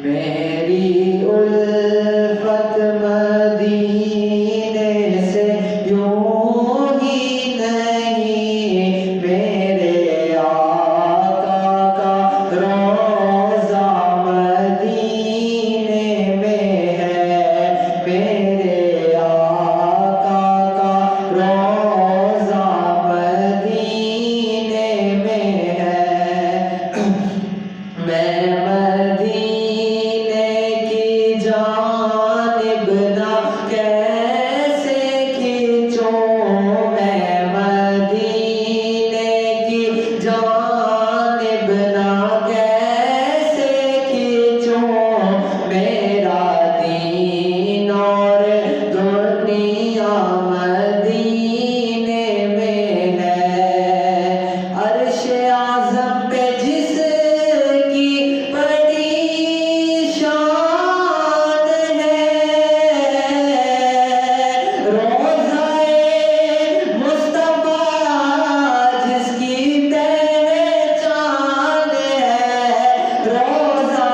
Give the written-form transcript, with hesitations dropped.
मेरी उल्फत मदीने से यूं ही नहीं, मेरे आका का रोज़ा मदीने में है। मेरे आका का रोज़ा मदीने में है। मैं मदीने की जानिब ना कैसे खींचूं, मैं मदीने की जानिब ना कैसे खींचूं। मेरा दीन और दुनिया मदीने में है। अर्श-ए आज़म पे जिसकी बड़ी शान है, रोज़ा-ए मुस्तफ़ा जिसकी पहचान है, रोज़ा